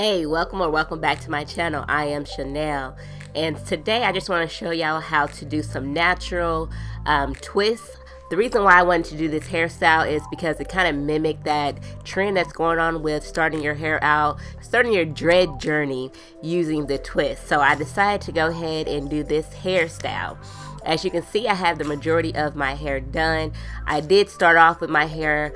Hey, welcome or welcome back to my channel. I am Chanel, and today I just want to show y'all how to do some natural twists. The reason why I wanted to do this hairstyle is because it kind of mimicked that trend that's going on with starting your hair out, starting your dread journey using the twist. So I decided to go ahead and do this hairstyle. As you can see, I have the majority of my hair done. I did start off with my hair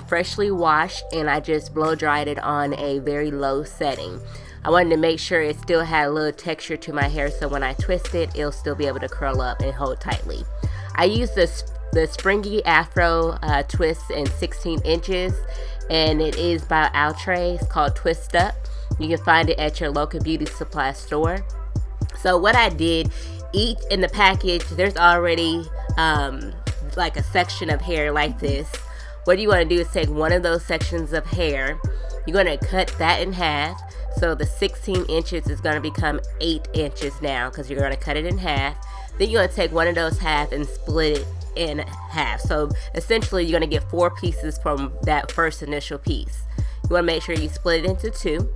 freshly washed, and I just blow dried it on a very low setting. I wanted to make sure it still had a little texture to my hair, so when I twist it, it'll still be able to curl up and hold tightly. I used the Springy Afro twist in 16 inches, and it is by Outre. It's called Twist Up. You can find it at your local beauty supply store. So what I did, each in the package, there's already like a section of hair like this. What you want to do is take one of those sections of hair. You're going to cut that in half. So the 16 inches is going to become 8 inches now, because you're going to cut it in half. Then you're going to take one of those half and split it in half. So essentially you're going to get 4 pieces from that first initial piece. You want to make sure you split it into 2.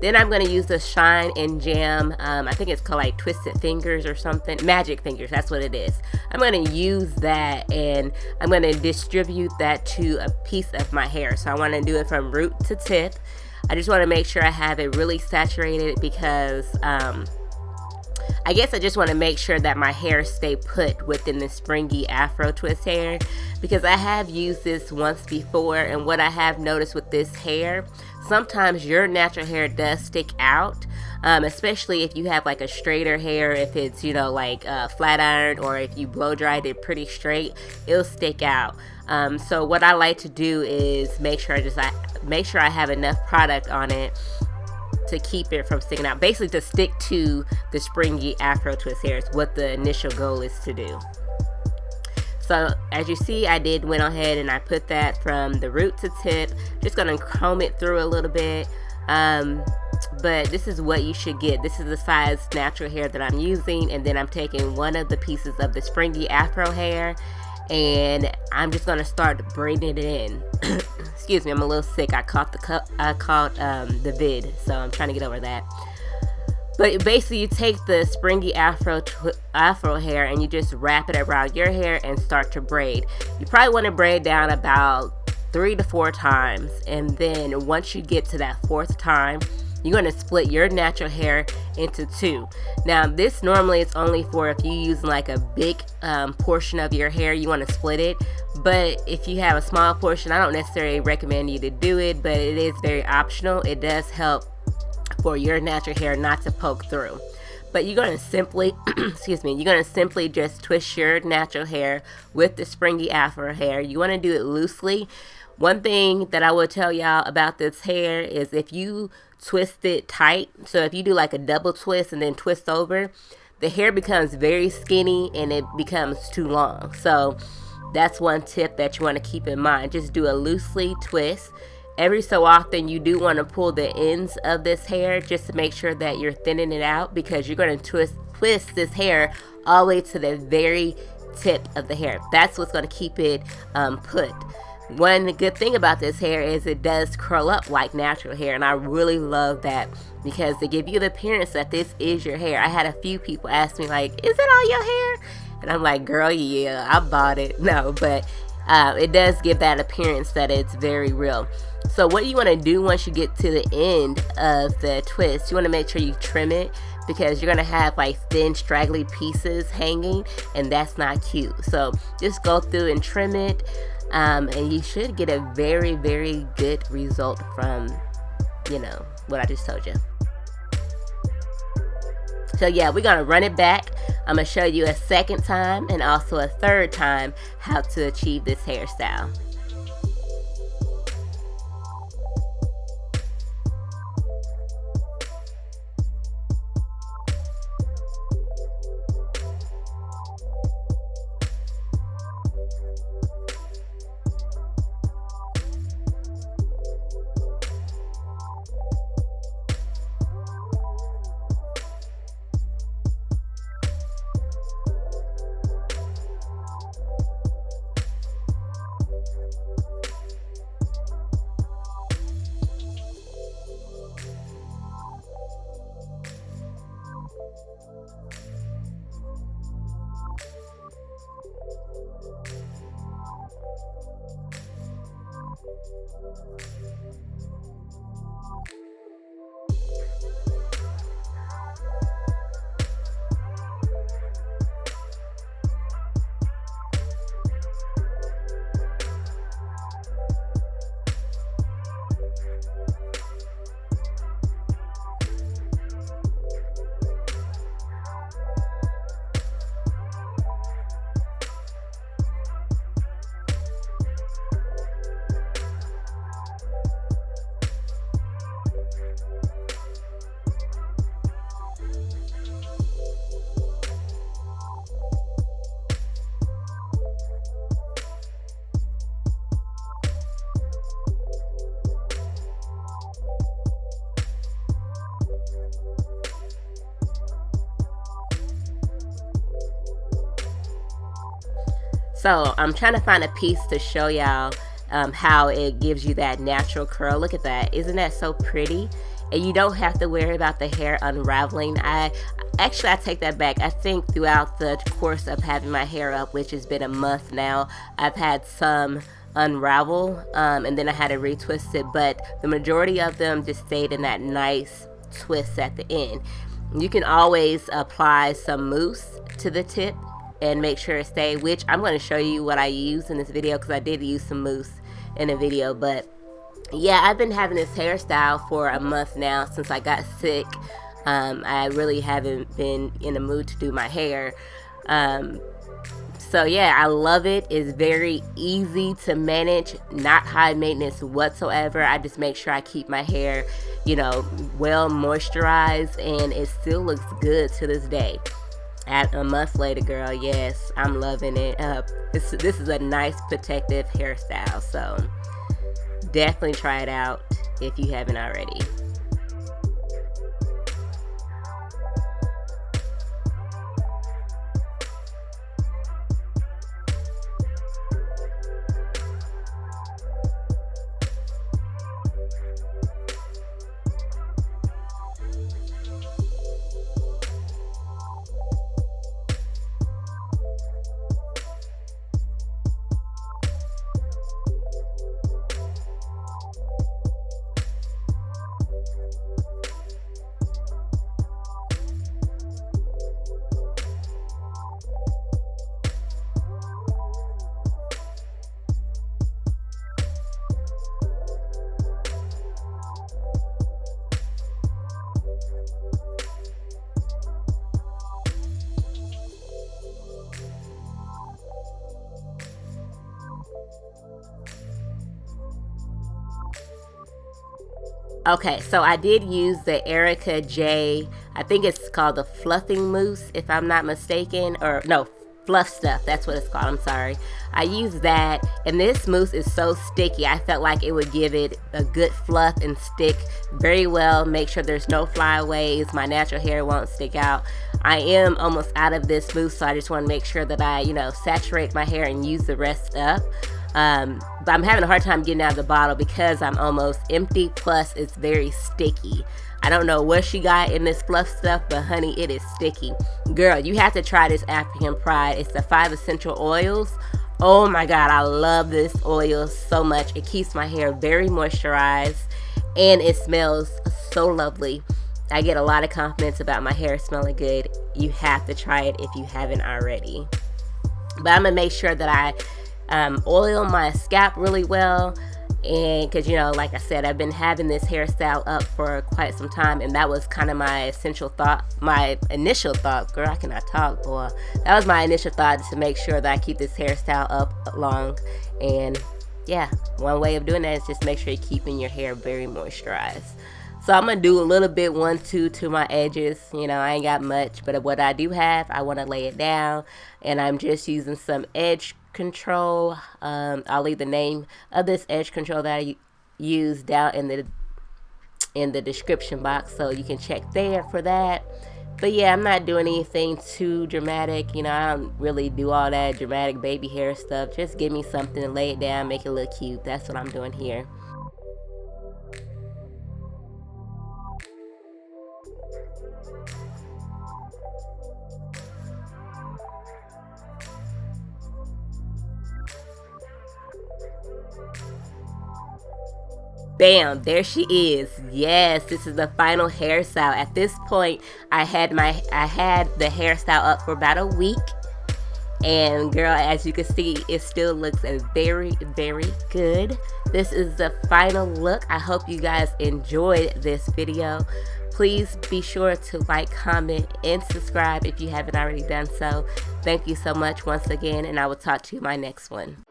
Then I'm going to use the Shine and Jam, I think it's called like Twisted Fingers or something, Magic Fingers, that's what it is. I'm going to use that, and I'm going to distribute that to a piece of my hair. So I want to do it from root to tip. I just want to make sure I have it really saturated, because I guess I just want to make sure that my hair stay put within the Springy Afro twist hair, because I have used this once before, and what I have noticed with this hair, sometimes your natural hair does stick out, especially if you have like a straighter hair. If it's, you know, like flat ironed, or if you blow dried it pretty straight, it'll stick out. So what I like to do is make sure I have enough product on it to keep it from sticking out. Basically to stick to the Springy Afro twist hair is what the initial goal is to do. So as you see, I went ahead and I put that from the root to tip. Just gonna comb it through a little bit. But this is what you should get. This is the size natural hair that I'm using, and then I'm taking one of the pieces of the Springy Afro hair, and I'm just gonna start braiding it in. Excuse me, I'm a little sick. I caught the vid, so I'm trying to get over that. But basically, you take the Springy Afro hair and you just wrap it around your hair and start to braid. You probably want to braid down about 3 to 4 times, and then once you get to that 4th time, you're going to split your natural hair into 2. Now, this normally is only for if you use like a big portion of your hair, you want to split it. But if you have a small portion, I don't necessarily recommend you to do it, but it is very optional. It does help for your natural hair not to poke through. But you're going to simply, you're going to simply just twist your natural hair with the Springy Afro hair. You want to do it loosely. One thing that I will tell y'all about this hair is if you twist it tight, so if you do like a double twist and then twist over, the hair becomes very skinny and it becomes too long. So that's one tip that you want to keep in mind. Just do a loosely twist. Every so often you do want to pull the ends of this hair just to make sure that you're thinning it out, because you're going to twist this hair all the way to the very tip of the hair. That's what's going to keep it put. One good thing about this hair is it does curl up like natural hair, and I really love that, because they give you the appearance that this is your hair. I had a few people ask me like, is it all your hair? And I'm like, girl, yeah, I bought it. No, but it does give that appearance that it's very real. So what you want to do once you get to the end of the twist, you want to make sure you trim it, because you're going to have like thin straggly pieces hanging, and that's not cute. So just go through and trim it, and you should get a very, very good result from, you know, what I just told you. So yeah, we're going to run it back. I'm going to show you a second time and also a third time how to achieve this hairstyle. So I'm trying to find a piece to show y'all how it gives you that natural curl. Look at that. Isn't that so pretty? And you don't have to worry about the hair unraveling. I take that back. I think throughout the course of having my hair up, which has been a month now, I've had some unravel, and then I had to retwist it, but the majority of them just stayed in that nice twist at the end. You can always apply some mousse to the tip and make sure it stays, which I'm going to show you what I use in this video, because I did use some mousse in the video. But yeah, I've been having this hairstyle for a month now since I got sick. I really haven't been in the mood to do my hair. So yeah, I love it. It's very easy to manage, not high maintenance whatsoever. I just make sure I keep my hair, you know, well moisturized, and it still looks good to this day. At a month later, girl, yes, I'm loving it. This is a nice protective hairstyle, so definitely try it out if you haven't already. Okay, so I did use the Erica J, I think it's called the fluffing mousse, if I'm not mistaken, or no, fluff stuff, that's what it's called, I'm sorry. I used that, and this mousse is so sticky. I felt like it would give it a good fluff and stick very well, make sure there's no flyaways, my natural hair won't stick out. I am almost out of this mousse, so I just want to make sure that I, you know, saturate my hair and use the rest up. But I'm having a hard time getting out of the bottle because I'm almost empty, plus it's very sticky. I don't know what she got in this fluff stuff, but honey, it is sticky. Girl, you have to try this African Pride. It's the 5 essential oils. Oh my God, I love this oil so much. It keeps my hair very moisturized, and it smells so lovely. I get a lot of compliments about my hair smelling good. You have to try it if you haven't already. But I'm gonna make sure that I oil my scalp really well, and because, you know, like I said, I've been having this hairstyle up for quite some time, and that was kind of my initial thought. Girl, I cannot talk, boy. That was my initial thought, to make sure that I keep this hairstyle up long. And yeah, one way of doing that is just make sure you're keeping your hair very moisturized. So I'm gonna do a little bit 1-2 to my edges. You know, I ain't got much, but what I do have, I want to lay it down, and I'm just using some edge control. I'll leave the name of this edge control that I use down in the description box, so you can check there for that. But yeah, I'm not doing anything too dramatic. You know, I don't really do all that dramatic baby hair stuff. Just give me something to lay it down, make it look cute. That's what I'm doing here. Bam, there she is. Yes, this is the final hairstyle. At this point, I had the hairstyle up for about a week. And girl, as you can see, it still looks very, very good. This is the final look. I hope you guys enjoyed this video. Please be sure to like, comment, and subscribe if you haven't already done so. Thank you so much once again, and I will talk to you in my next one.